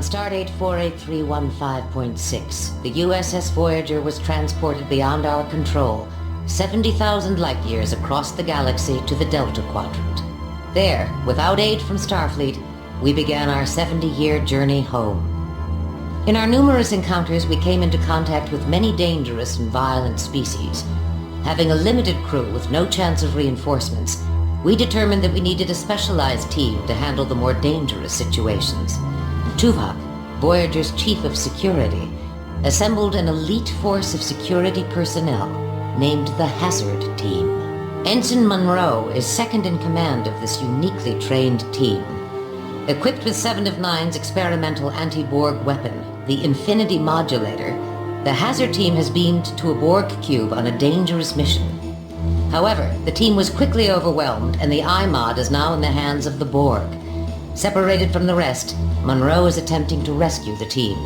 On stardate 48315.6, the USS Voyager was transported beyond our control, 70,000 light-years across the galaxy to the Delta Quadrant. There, without aid from Starfleet, we began our 70-year journey home. In our numerous encounters, we came into contact with many dangerous and violent species. Having a limited crew with no chance of reinforcements, we determined that we needed a specialized team to handle the more dangerous situations. Tuvok, Voyager's chief of security, assembled an elite force of security personnel named the Hazard Team. Ensign Monroe is second in command of this uniquely trained team. Equipped with 7 of 9's experimental anti-Borg weapon, the Infinity Modulator, the Hazard Team has beamed to a Borg cube on a dangerous mission. However, the team was quickly overwhelmed, and the iMod is now in the hands of the Borg. Separated from the rest, Monroe is attempting to rescue the team.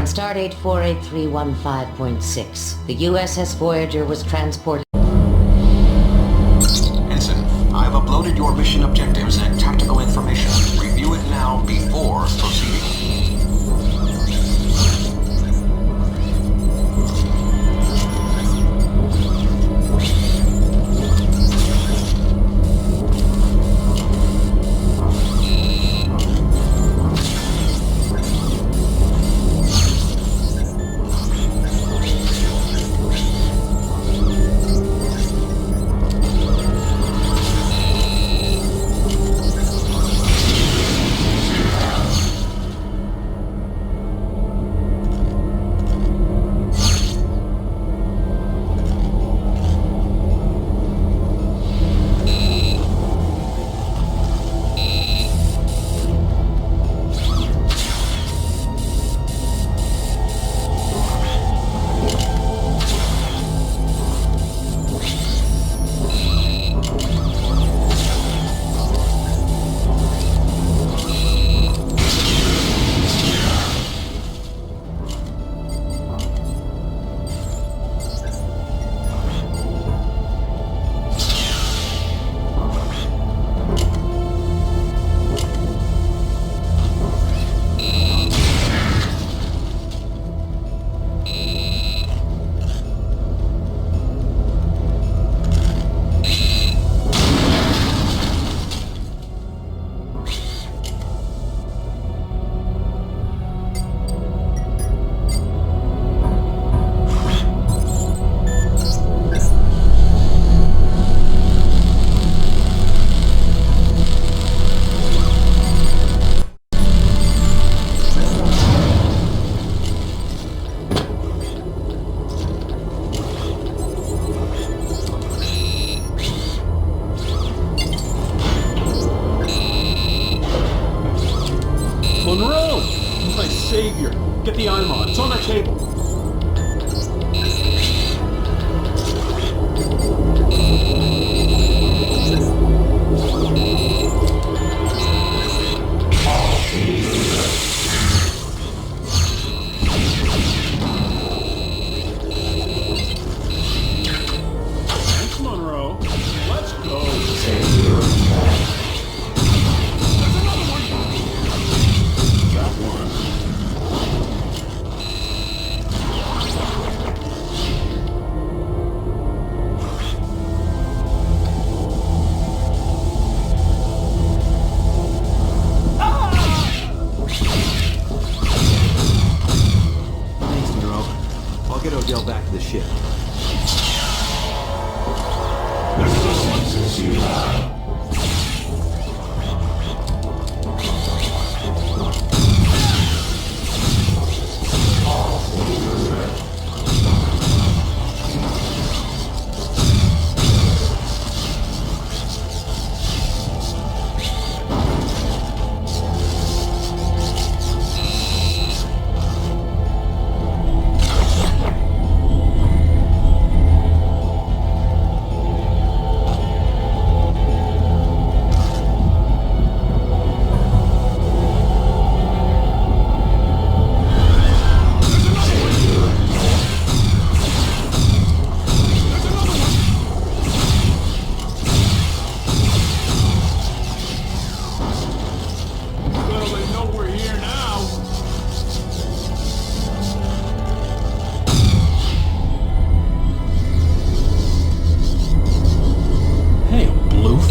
stardate 48315.6, the USS Voyager was transported... Ensign, I've uploaded your mission objectives and tactical information. Review it now before proceeding. Monroe! My savior! Get the IMOD. It's on that table. Thanks, Monroe. Let's go. Get Odell back to the ship.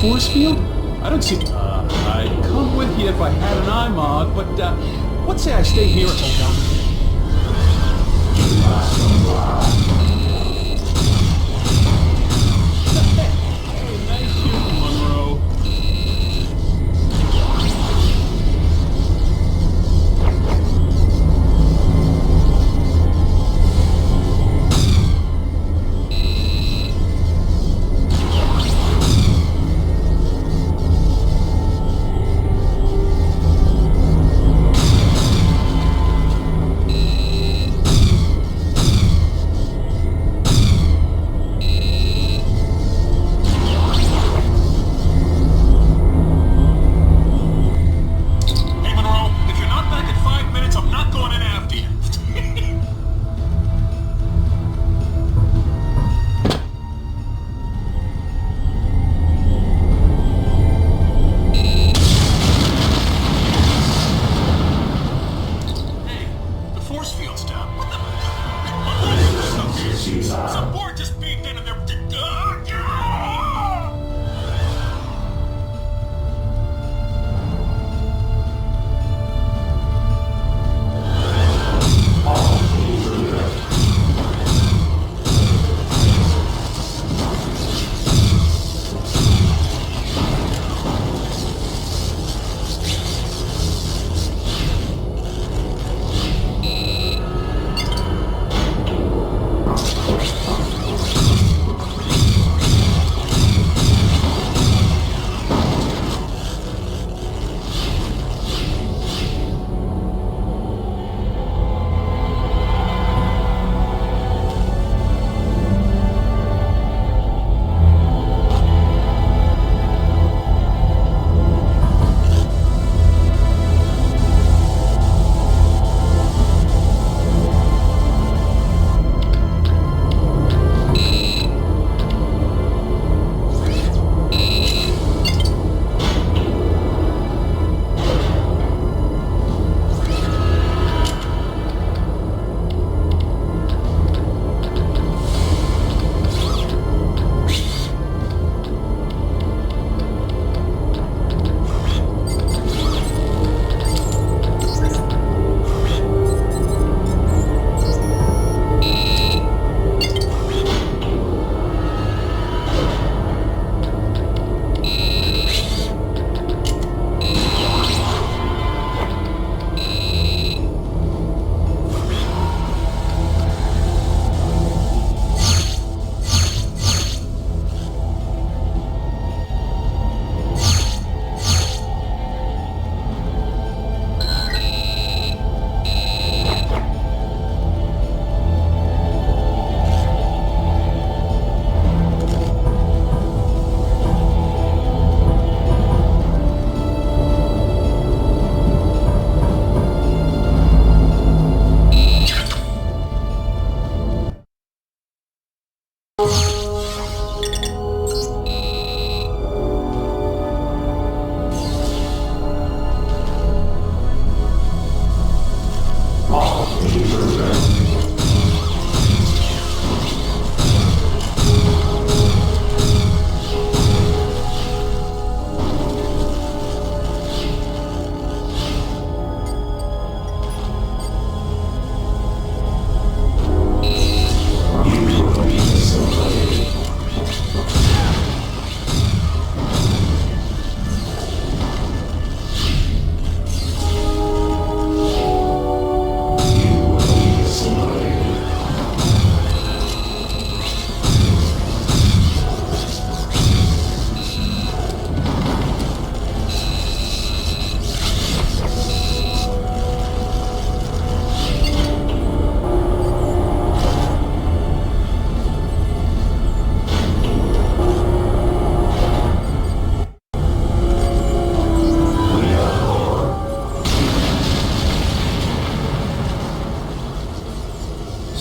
Force field? I don't see... I'd come with you if I had an IMOG, but, let's say I stay here at Odell. Hey, nice shooting, Monroe. Some boy just beat in and they're...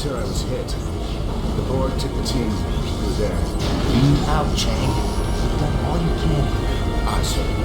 Sir, I was hit. The Borg took the team through there. Beam out, Chang. You've done all you can. Aye, sir.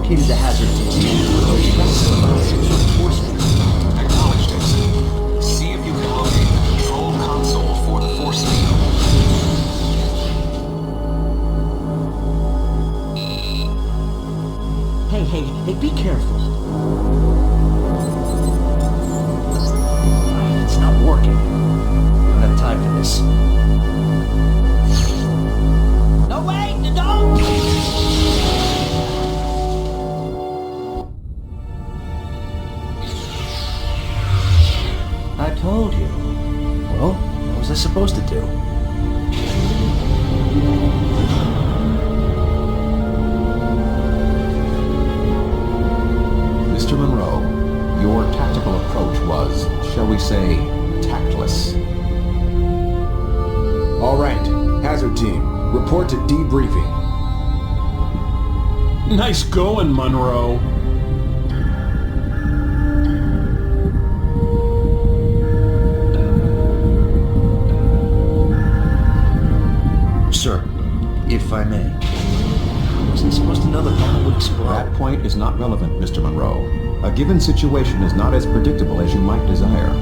located the hazard Acknowledged, Ensign. See if you can locate the control console for the force field. Hey, be careful. It's not working. I don't have time for this. No, wait! Don't! I told you. Well, what was I supposed to do? Mr. Monroe, your tactical approach was, shall we say, tactless. All right, hazard team, report to debriefing. Nice going, Monroe. Sir, if I may. Wasn't supposed to know the bomb would explode. That point is not relevant, Mr. Monroe. A given situation is not as predictable as you might desire.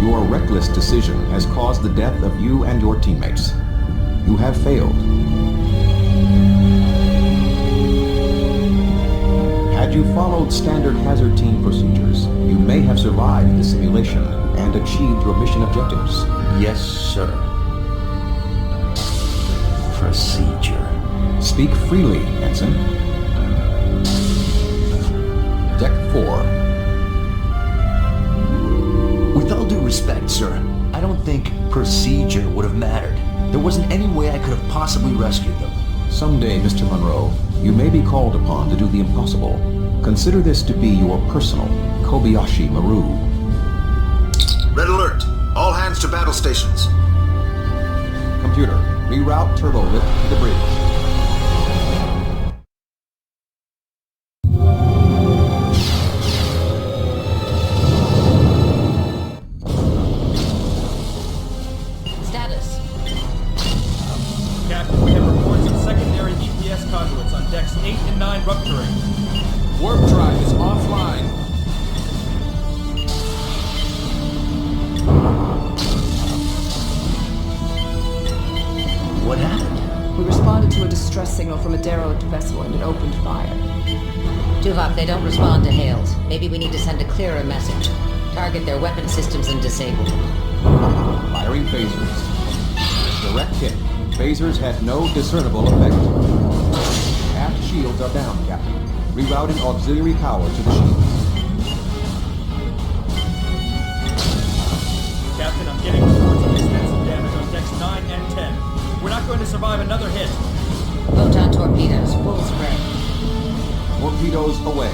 Your reckless decision has caused the death of you and your teammates. You have failed. Had you followed standard hazard team procedures, you may have survived the simulation and achieved your mission objectives. Yes, sir. Procedure. Speak freely, Ensign. Deck 4. With all due respect, sir, I don't think procedure would have mattered. There wasn't any way I could have possibly rescued them. Someday, Mr. Monroe, you may be called upon to do the impossible. Consider this to be your personal Kobayashi Maru. Red alert! All hands to battle stations. Computer, reroute turbo lift to the bridge. Status. Captain, we have reports of secondary EPS conduits on decks 8 and 9 rupturing. Warp drive is offline. What happened? We responded to a distress signal from a derelict vessel and it opened fire. Tuvok, they don't respond to hails. Maybe we need to send a clearer message. Target their weapon systems and disable them. Firing phasers. Direct hit. Phasers had no discernible effect. Aft shields are down, Captain. Rerouting auxiliary power to the shields. Captain, I'm getting reports of extensive damage on decks 9 and 10. We're not going to survive another hit. Photon torpedoes, full spray. Torpedoes away.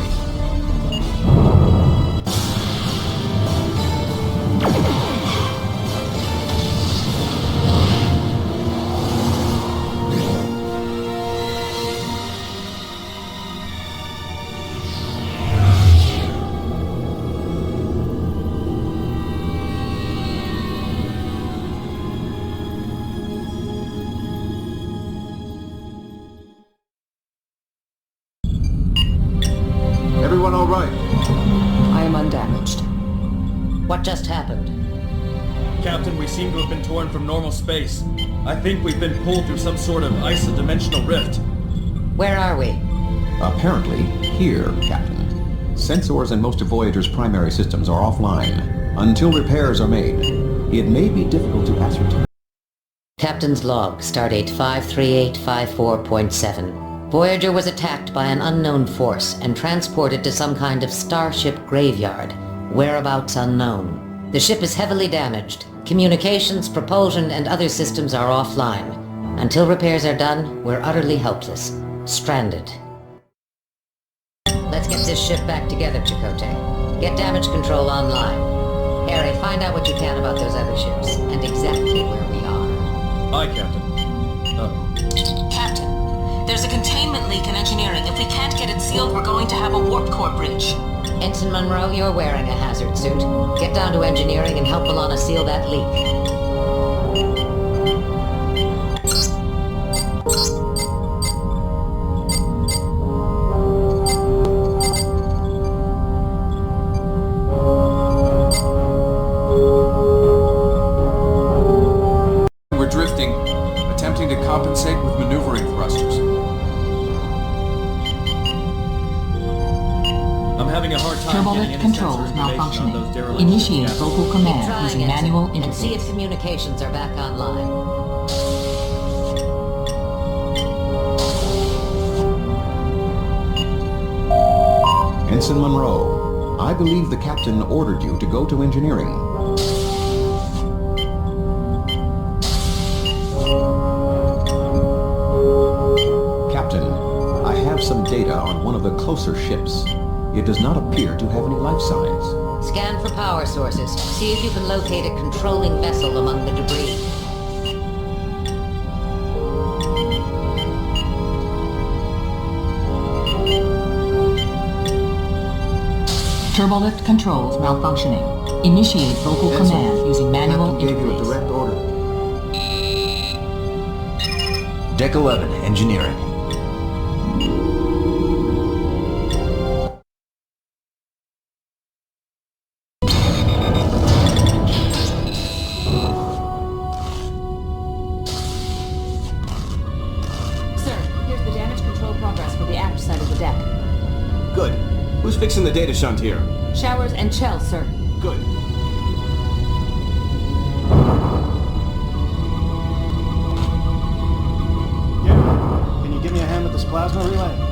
Everyone all right? I am undamaged. What just happened? Captain, we seem to have been torn from normal space. I think we've been pulled through some sort of isodimensional rift. Where are we? Apparently, here, Captain. Sensors and most of Voyager's primary systems are offline. Until repairs are made, it may be difficult to ascertain. Captain's log, stardate 53854.7. Voyager was attacked by an unknown force and transported to some kind of starship graveyard, whereabouts unknown. The ship is heavily damaged. Communications, propulsion, and other systems are offline. Until repairs are done, we're utterly helpless. Stranded. Let's get this ship back together, Chakotay. Get damage control online. Harry, find out what you can about those other ships, and exactly where we are. Aye, Captain. Captain, there's a containment leak in engineering. If we can't get it sealed, we're going to have a warp core breach. Ensign Monroe, you're wearing a hazard suit. Get down to engineering and help Alana seal that leak. time getting Turbolift any controls sensor information on malfunctioning. those derelict Initiate ships. vocal Try command using again, manual sir, and see if interface. communications are back online. Ensign Monroe, I believe the captain ordered you to go to engineering. Captain, I have some data on one of the closer ships. It does not appear to have any life signs. Scan for power sources. See if you can locate a controlling vessel among the debris. Turbolift controls malfunctioning. Initiate vocal Ensign, command using manual Captain gave you a interface. direct order. Deck 11, engineering. Sir, here's the damage control progress for the aft side of the deck. Good. Who's fixing the data shunt here? Showers and Chell, sir. Good. Yeah. Can you give me a hand with this plasma relay?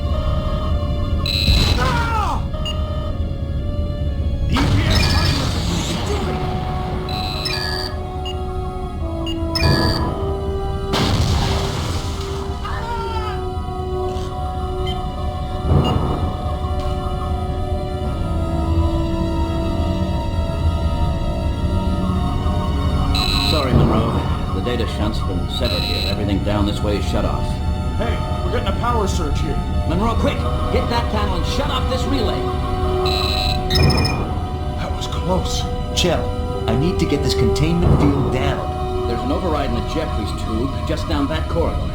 Sorry, Monroe. The data shunt's been severed here. Everything down this way is shut off. Hey, we're getting a power surge here. Monroe, quick! Get that panel and shut off this relay! That was close. Chell, I need to get this containment field down. There's an override in the Jeffries tube just down that corridor.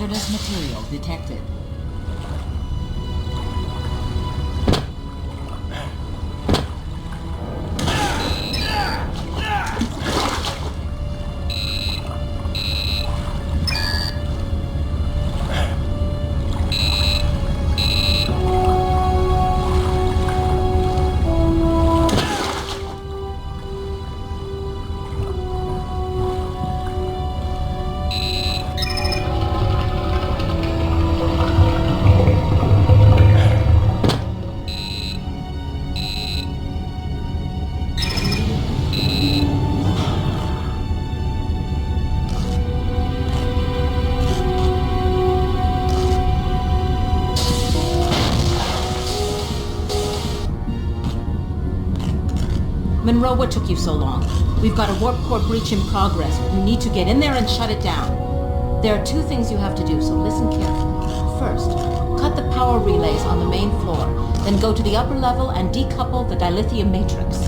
Hazardous material detected. Monroe, what took you so long? We've got a warp core breach in progress. You need to get in there and shut it down. There are two things you have to do, so listen carefully. First, cut the power relays on the main floor, then go to the upper level and decouple the dilithium matrix.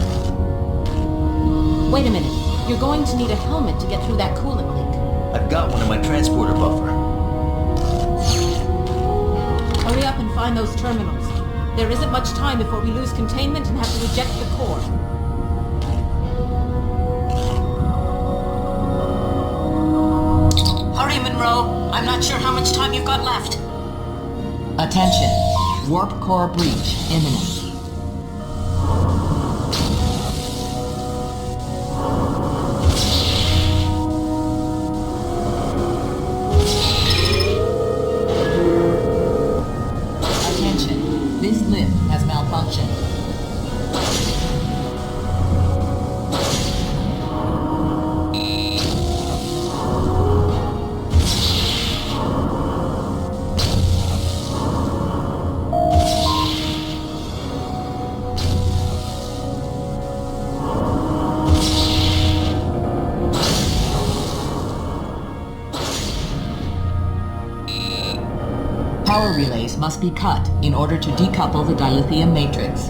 Wait a minute. You're going to need a helmet to get through that coolant leak. I've got one in my transporter buffer. Hurry up and find those terminals. There isn't much time before we lose containment and have to eject the core. Hurry, Monroe. I'm not sure how much time you've got left. Attention. Warp core breach imminent. Attention. This lift has malfunctioned. Power relays must be cut in order to decouple the dilithium matrix.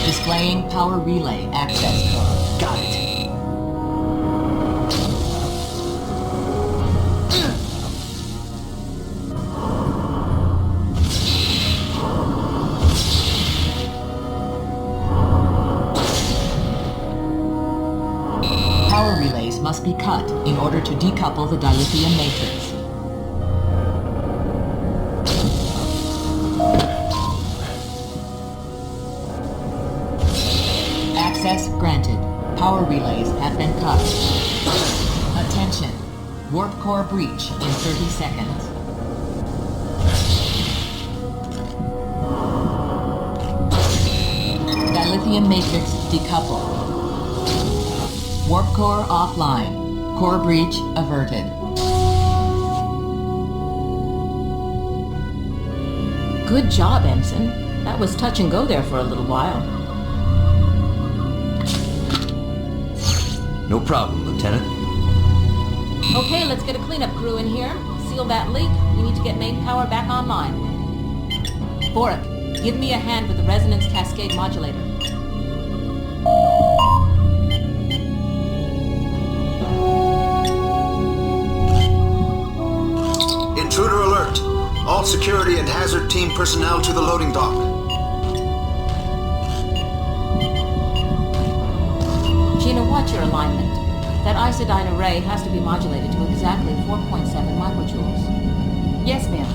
Displaying power relay access code. Got it. Power relays must be cut in order to decouple the dilithium matrix. Access granted. Power relays have been cut. Attention. Warp core breach in 30 seconds. Dilithium matrix decoupled. Warp core offline. Core breach averted. Good job, Ensign. That was touch and go there for a little while. No problem, Lieutenant. Okay, let's get a cleanup crew in here. Seal that leak. We need to get main power back online. Vorik, give me a hand with the resonance cascade modulator. Intruder alert! All security and hazard team personnel to the loading dock. Gina, watch your alignment. That isodyne array has to be modulated to exactly 4.7 microjoules. Yes, ma'am.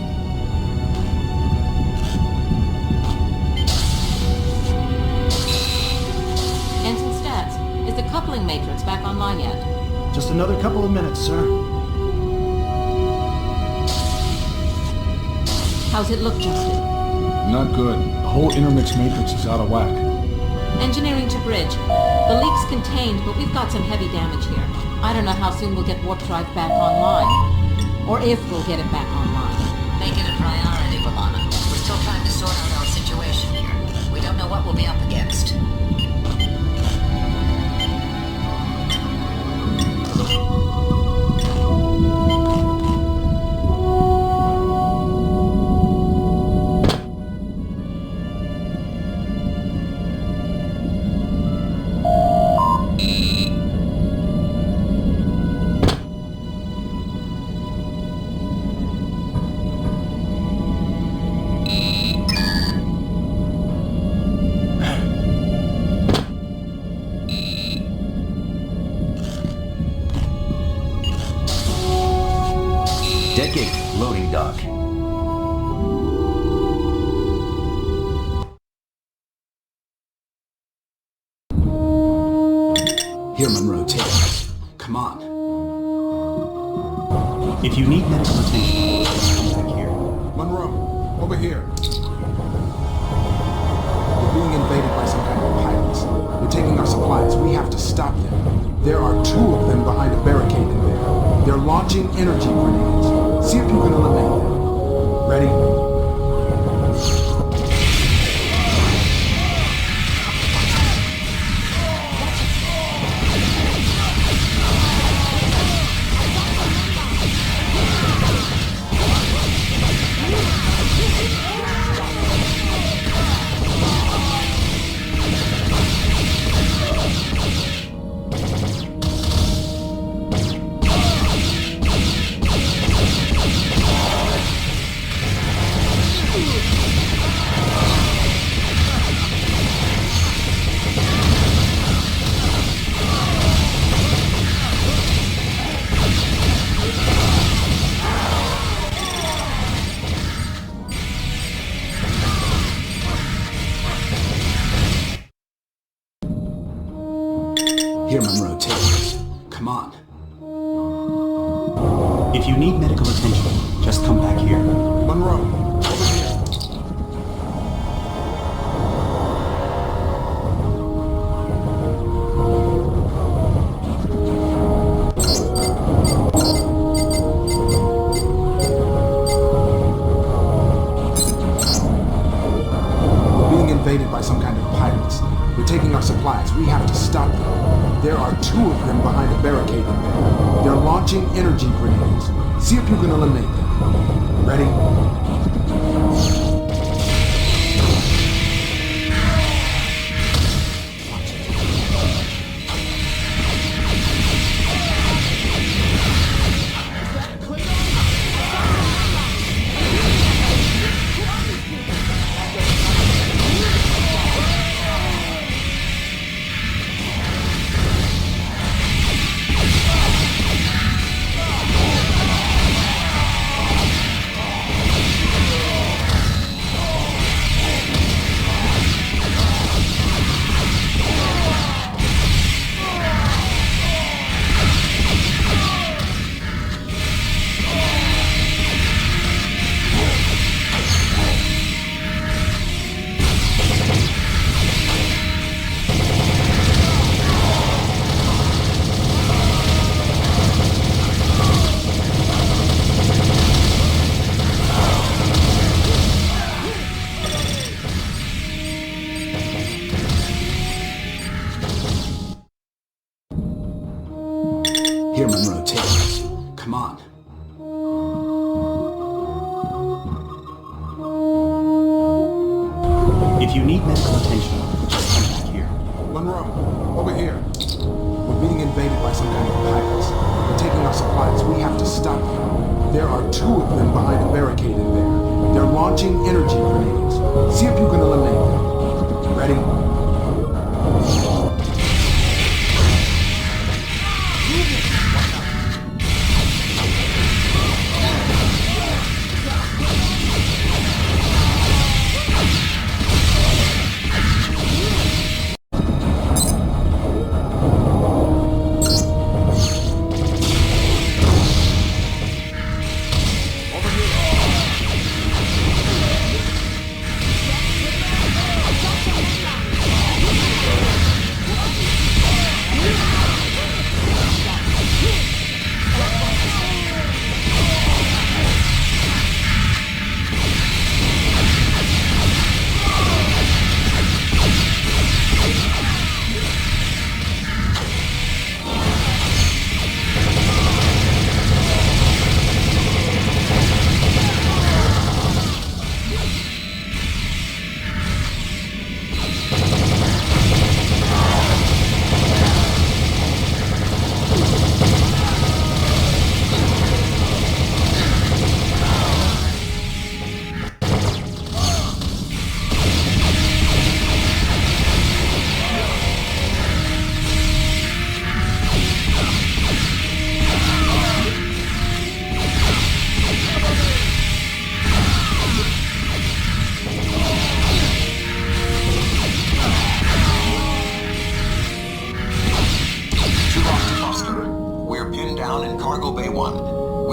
Ensign Stats, is the coupling matrix back online yet? Just another couple of minutes, sir. How's it look, Justin? Not good. The whole intermix matrix is out of whack. Engineering to bridge. The leak's contained, but we've got some heavy damage here. I don't know how soon we'll get warp drive back online. Or if we'll get it back online. Make it a priority, B'Elanna. We're still trying to sort out our situation here. We don't know what we'll be up against. Deck 8, loading dock. Here, Monroe, take this. Come on. If you need medical attention, just come back here. Monroe, over here. We're being invaded by some kind of pilots. They're taking our supplies. We have to stop them. There are 2 of them behind a barricade in there. They're launching energy grenades. See if you can eliminate them. Ready? Here, Monroe, take this. Come on. If you need medical attention, just come back here. Monroe, over here. We're being invaded by some kind of pirates. They're taking our supplies. We have to stop them. There are 2 of them behind a barricade in there. They're launching energy grenades. See if you can eliminate them. Ready? Here, Monroe, take this. Come on. If you need medical attention, just come back here. Monroe, over here. We're being invaded by some kind of pirates. They're taking our supplies. We have to stop them. There are 2 of them behind a barricade in there. They're launching energy grenades. See if you can eliminate them. Ready?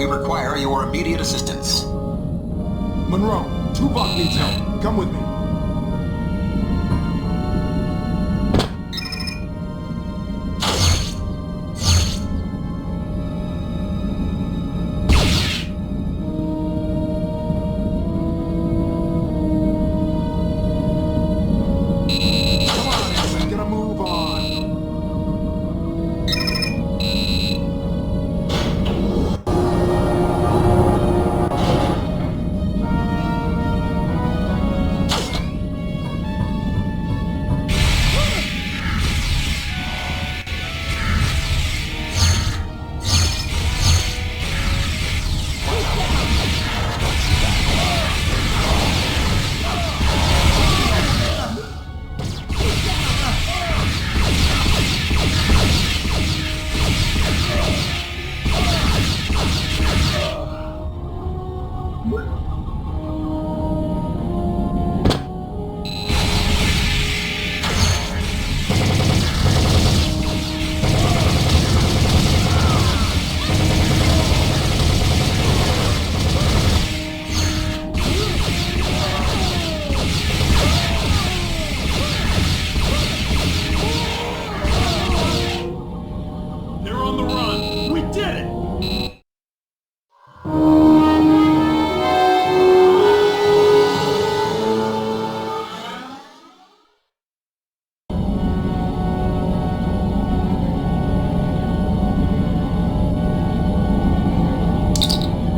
We require your immediate assistance. Monroe, Tuvok needs help. Come with me.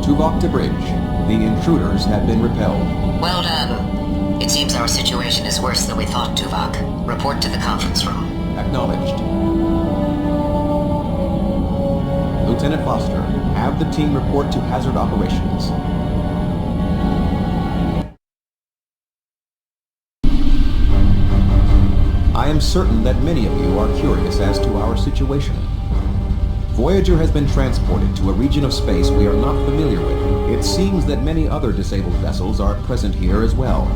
Tuvok to bridge. The intruders have been repelled. Well done. It seems our situation is worse than we thought, Tuvok. Report to the conference room. Acknowledged. Lieutenant Foster, have the team report to hazard operations. I am certain that many of you are curious as to our situation. Voyager has been transported to a region of space we are not familiar with. It seems that many other disabled vessels are present here as well.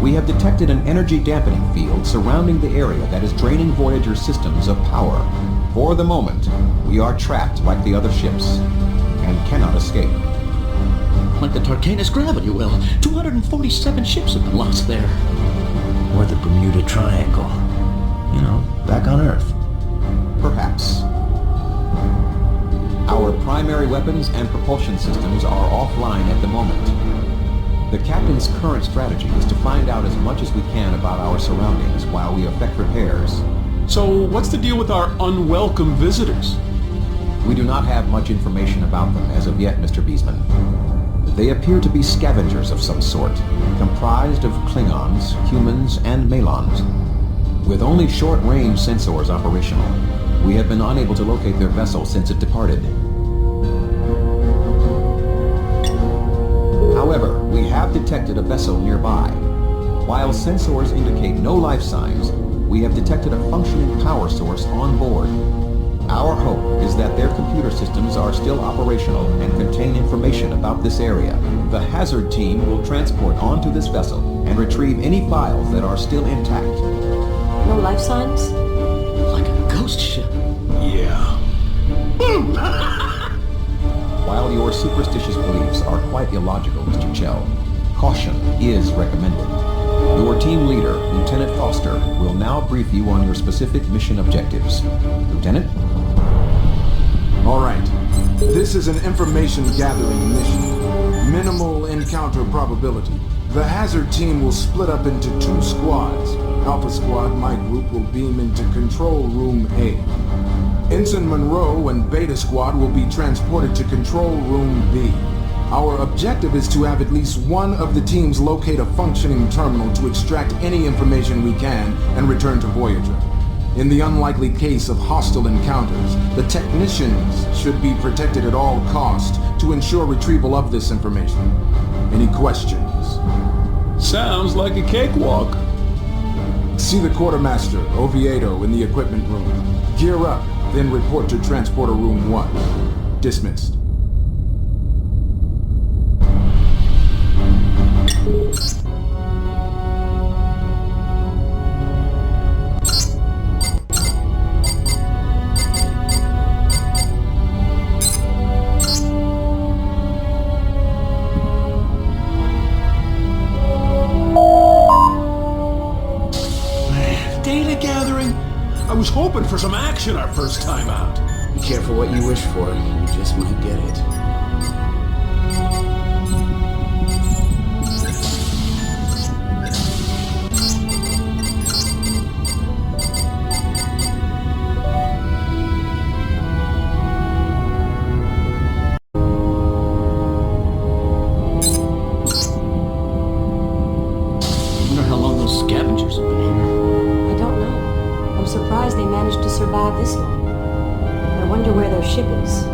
We have detected an energy dampening field surrounding the area that is draining Voyager's systems of power. For the moment, we are trapped like the other ships, and cannot escape. Like the Tarkanus gravity well. 247 ships have been lost there. Or the Bermuda Triangle. You know, back on Earth. Perhaps. Our primary weapons and propulsion systems are offline at the moment. The captain's current strategy is to find out as much as we can about our surroundings while we effect repairs. So, what's the deal with our unwelcome visitors? We do not have much information about them as of yet, Mr. Beesman. They appear to be scavengers of some sort, comprised of Klingons, humans, and Malons. With only short-range sensors operational, we have been unable to locate their vessel since it departed. However, we have detected a vessel nearby. While sensors indicate no life signs, we have detected a functioning power source on board. Our hope is that their computer systems are still operational and contain information about this area. The hazard team will transport onto this vessel and retrieve any files that are still intact. No life signs? Like a ghost ship. Yeah. While your superstitious beliefs are quite illogical, Mr. Chell, caution is recommended. Your team leader, Lieutenant Foster, will now brief you on your specific mission objectives. Lieutenant? All right. This is an information gathering mission. Minimal encounter probability. The hazard team will split up into 2 squads. Alpha Squad, my group, will beam into Control Room A. Ensign Monroe and Beta Squad will be transported to Control Room B. Our objective is to have at least one of the teams locate a functioning terminal to extract any information we can and return to Voyager. In the unlikely case of hostile encounters, the technicians should be protected at all costs to ensure retrieval of this information. Any questions? Sounds like a cakewalk. See the quartermaster, Oviedo, in the equipment room. Gear up, then report to Transporter Room 1. Dismissed. was hoping for some action our first time out. Be careful what you wish for. You just might get it. Scavengers have been here. I don't know. I'm surprised they managed to survive this long. I wonder where their ship is.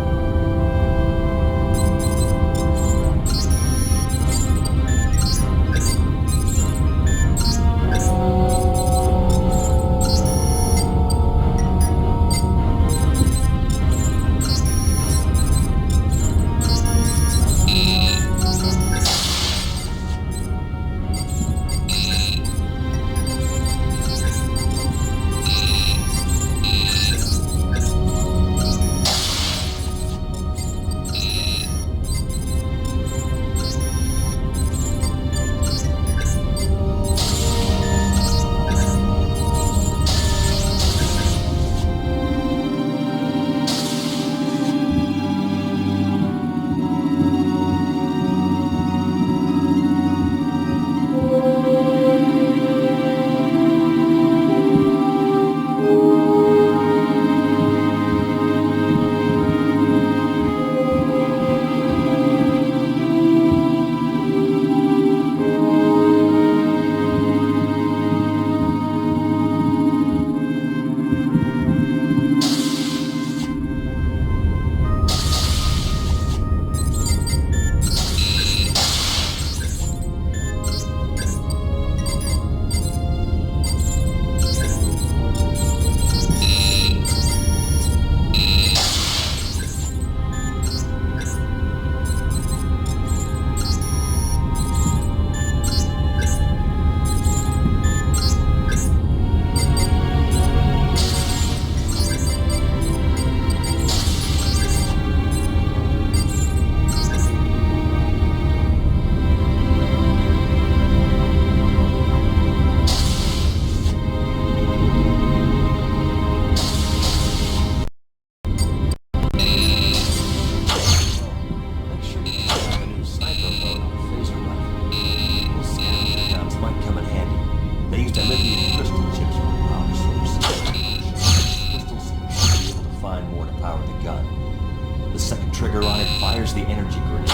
Trigger on it fires the energy grenade.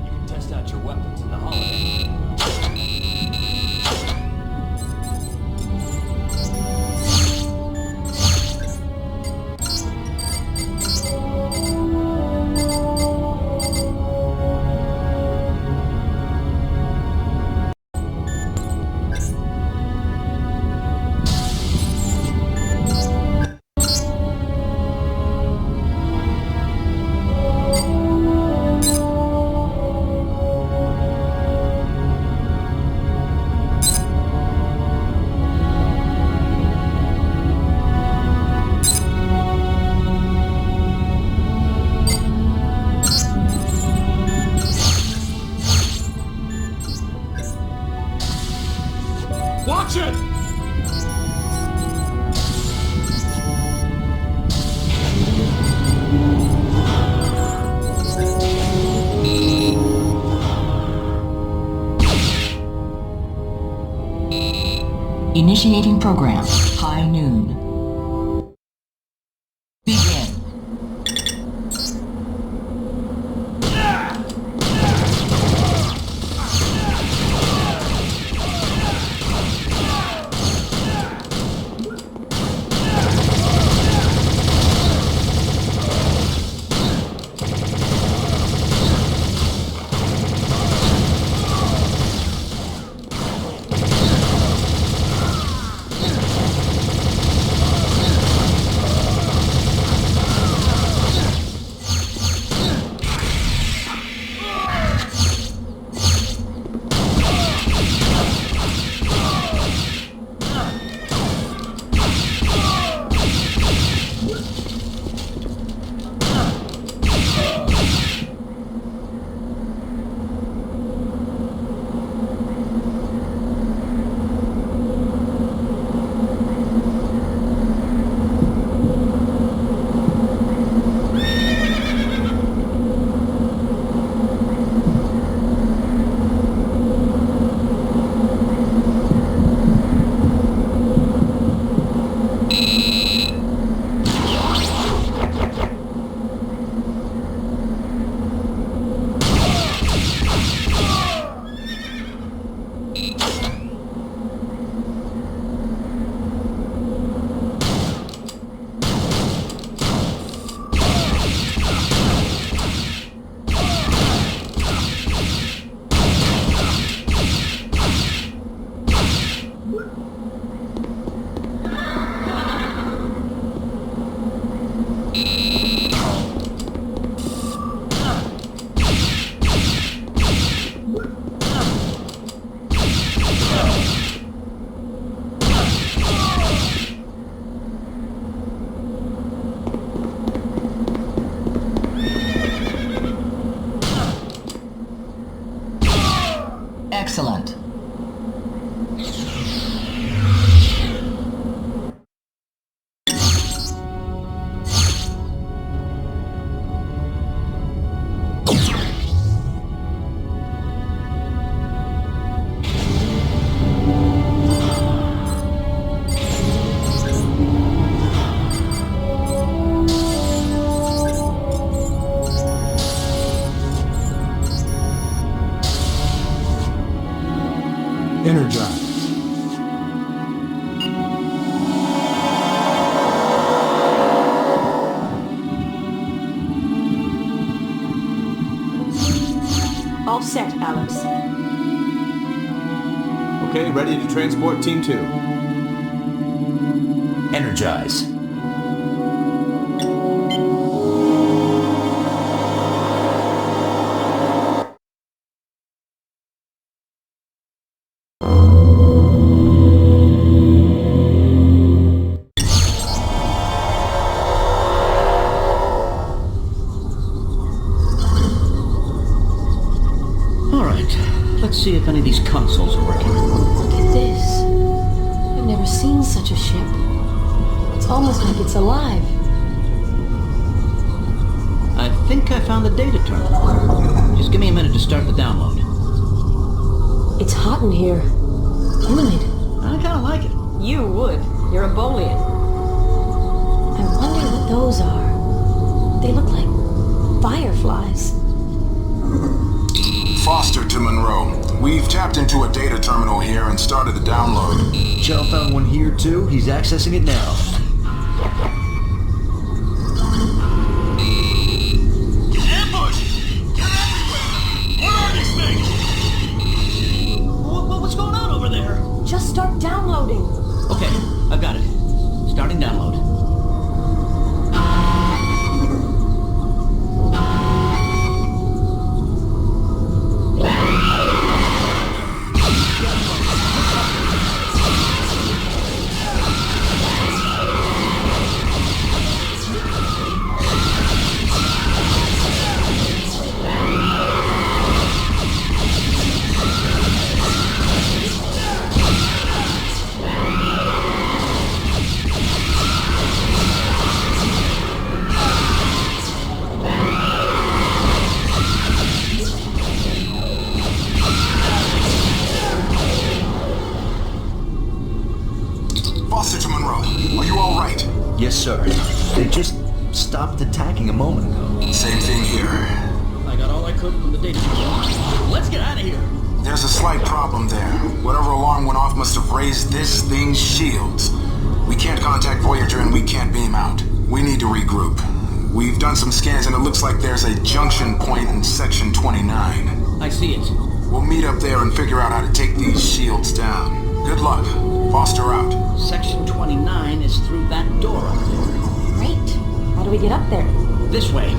You can test out your weapons in the holodeck. Watch it! Initiating program. High noon. Begin. All set, Alex. Okay, ready to transport Team 2. Energize. Let's see if any of these consoles are working. Look at this. I've never seen such a ship. It's almost like it's alive. I think I found the data terminal. Just give me a minute to start the download. It's hot in here. Humid. I kinda like it. You would. You're a Bolian. I wonder what those are. They look like fireflies. Foster to Monroe. We've tapped into a data terminal here and started the download. Chow found one here too. He's accessing it now. Ambush! They're everywhere! What are these things? What's going on over there? Just start downloading. Okay, I've got it. Starting download. Foster to Monroe. Are you all right? Yes, sir. They just stopped attacking a moment ago. Same thing here. I got all I could from the data terminal. Let's get out of here. There's a slight problem there. Whatever alarm went off must have raised this thing's shields. We can't contact Voyager and we can't beam out. We need to regroup. We've done some scans and it looks like there's a junction point in Section 29. I see it. We'll meet up there and figure out how to take these shields down. Good luck. Foster out. Section 29 is through that door up there. Great. How do we get up there? This way.